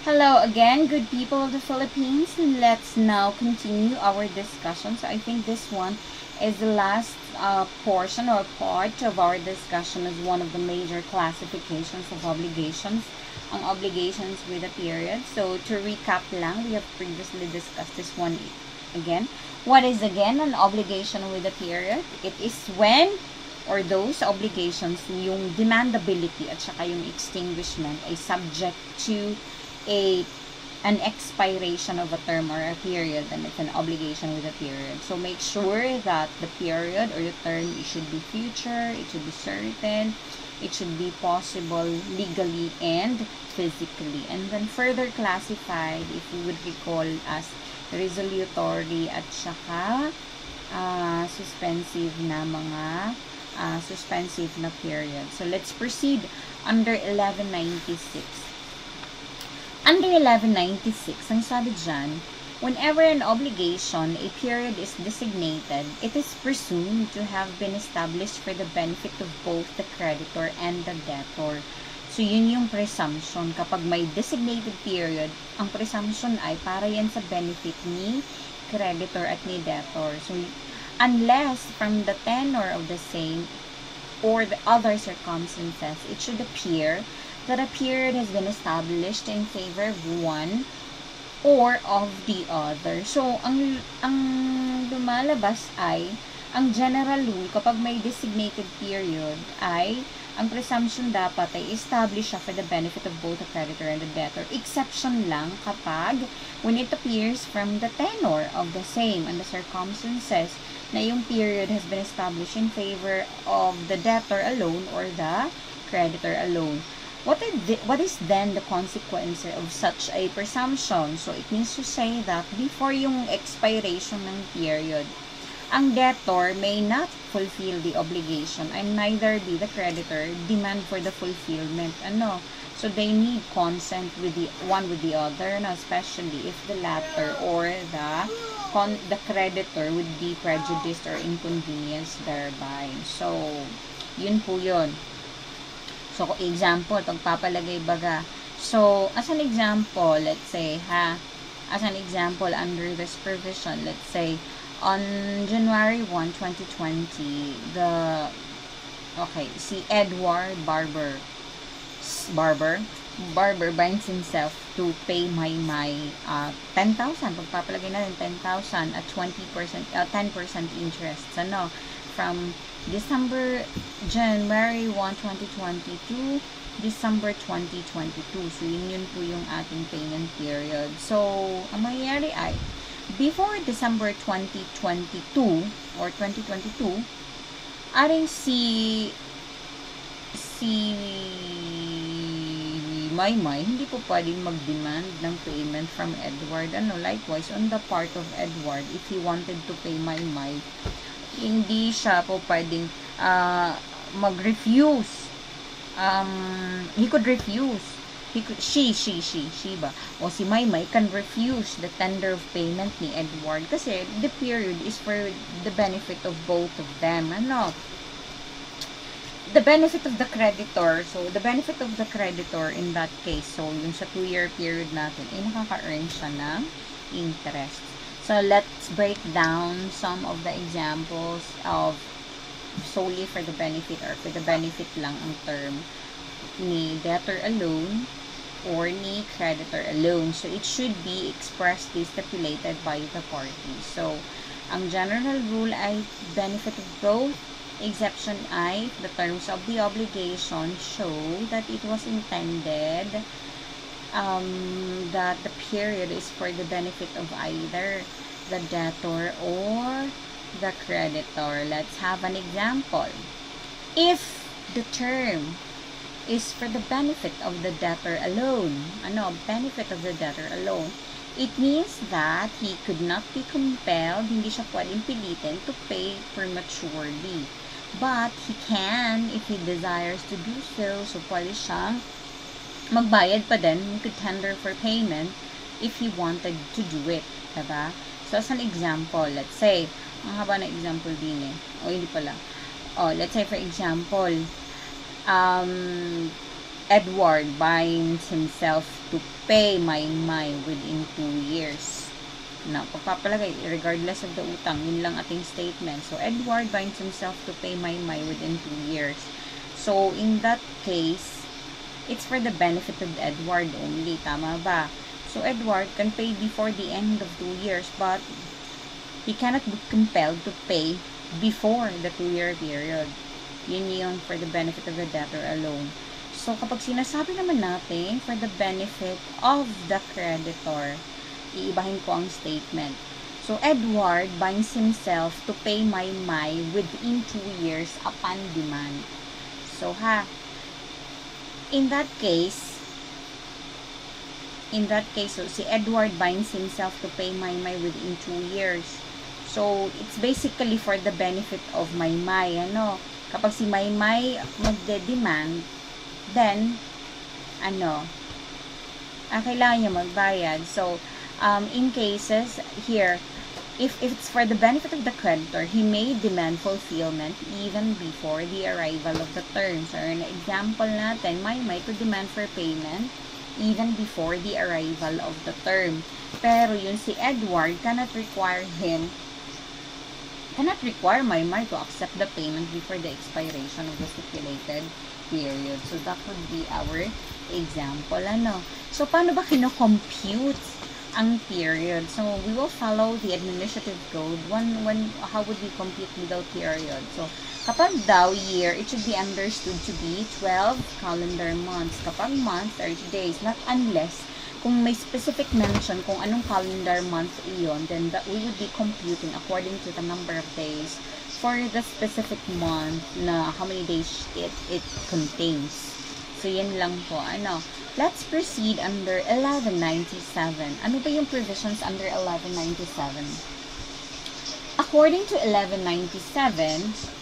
Hello again, good people of the Philippines. Let's now continue our discussion. So I think this one is the last portion or part of our discussion as one of the major classifications of obligations. Ang obligations with a period. So to recap lang, we have previously discussed this one again. What is again an obligation with a period? It is when or those obligations, yung demandability at saka yung extinguishment ay subject to an expiration of a term or a period, and it's an obligation with a period. So make sure that the period or the term, it should be future, it should be certain, it should be possible legally and physically. And then further classified, if we would recall, as resolutory at saka suspensive na mga suspensive na period. So let's proceed under 1196. Under 1196, ang sabi dyan, whenever an obligation, a period is designated, it is presumed to have been established for the benefit of both the creditor and the debtor. So, yun yung presumption. Kapag may designated period, ang presumption ay para yan sa benefit ni creditor at ni debtor. So, unless from the tenor of the same or the other circumstances, it should appear that a period has been established in favor of one or of the other. So, ang lumalabas ay, ang general rule, kapag may designated period, ay, ang presumption dapat ay establish siya for the benefit of both the creditor and the debtor. Exception lang kapag when it appears from the tenor of the same and the circumstances na yung period has been established in favor of the debtor alone or the creditor alone. What is then the consequence of such a presumption? So, it means to say that before yung expiration ng period, ang debtor may not fulfill the obligation and neither be the creditor demand for the fulfillment. So, they need consent with the one with the other, especially if the latter or the creditor would be prejudiced or inconvenienced thereby. So, yun po yun. So, example, pagpapalagay baga. So, as an example, let's say, as an example, under this provision, let's say, on January 1, 2020, si Edward Barber binds himself to pay my 10,000. Pagpapalagay natin 10,000 at 10% interest. From January 1, 2020 to December 2022. So, yun po yung ating payment period. So, ang mangyayari ay, before December 2022 or 2022, aring si Maymay, hindi po pwedeng mag-demand ng payment from Edward. Likewise, on the part of Edward, if he wanted to pay Maymay, hindi siya po pwedeng mag-refuse. He could refuse. She ba? O si Maymay can refuse the tender of payment ni Edward kasi the period is for the benefit of both of them. The benefit of the creditor. So, the benefit of the creditor in that case, so, yung sa 2-year period natin, ay nakaka-earn siya ng interest. So, let's break down some of the examples of solely for the benefit or for the benefit lang ang term ni debtor alone or ni creditor alone. So, it should be expressly stipulated by the parties. So, ang general rule ay benefit of both. Exception ay the terms of the obligation show that it was intended that the period is for the benefit of either the debtor or the creditor. Let's have an example. If the term is for the benefit of the debtor alone, benefit of the debtor alone, it means that he could not be compelled, hindi siya pwedeng pilitin to pay prematurely. But he can, if he desires to do so, so pwede siyang magbayad pa din, he could tender for payment if he wanted to do it. Diba? So, as an example, let's say, ang haba na example din hindi pala. Let's say, for example, Edward binds himself to pay Maymay within 2 years. Now, pagpapalagay, regardless of the utang, yun lang ating statement. So, Edward binds himself to pay Maymay within 2 years. So, in that case, it's for the benefit of Edward only. Tama ba? So, Edward can pay before the end of 2 years, but he cannot be compelled to pay before the 2-year period. Yun yung for the benefit of the debtor alone. So, kapag sinasabi naman natin for the benefit of the creditor, iibahin ko ang statement. So, Edward binds himself to pay Maymay within 2 years upon demand. So, in that case, so, si Edward binds himself to pay Maymay within 2 years. So, it's basically for the benefit of Maymay, ano? Kapag si Maymay magde-demand, then, kailangan niya magbayad. So, in cases, here, if it's for the benefit of the creditor, he may demand fulfillment even before the arrival of the term. So, an example natin, Maymay to demand for payment even before the arrival of the term. Pero yun si Edward cannot require Maymay to accept the payment before the expiration of the stipulated period. So, that would be our example, ano. So, paano ba kino-compute ang period? So, we will follow the administrative code. How would we compute without period? So, kapag daw year, it should be understood to be 12 calendar months. Kapag month, 30 days. Not unless, kung may specific mention kung anong calendar month iyon, then that we would be computing according to the number of days for the specific month na how many days it contains. So, yan lang po. Let's proceed under 1197. Ano ba yung provisions under 1197? According to 1197,